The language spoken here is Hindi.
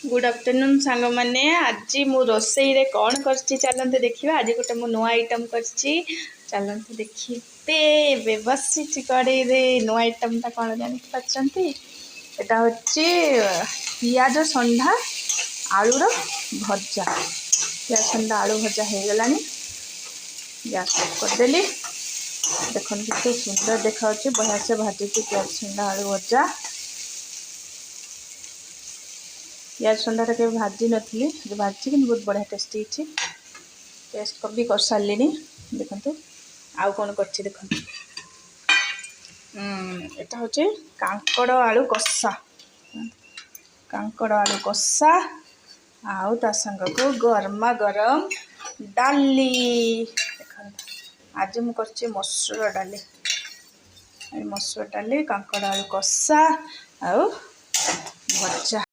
गुड आफ्टरनून सांग मैंने आज मु रोसई रे कौन करछि चलते देखिबा। आज गोटे मु नुआ आइटम करछि चलते देखिबे। बसी कड़े रे नुआ आइटमटा कौन जानि पारछंती। एटा होछि पियाज संढा आलूर भजा। पियाज संढा आलू भजा हो गलानी। Gas off करदेली। देखन केते सुंदर देखा बढ़िया से भाजी पियाज संढा आलू भजा। पियाज संडाटा के भाजी नथली जो भाजी कि बहुत बढ़िया टेस्टी अच्छी टेस्ट भी कर सारे। देखो आउ कौन कर देखो यहाँ हूँ कांकड़ आलू कषा। कांकड़ आलू कषा आउ ता संग को गरमा गरम डाली। देखो आज मु कर मसूर डाली। मसूर डाली कांकड़ आलू कषा आउ भजा।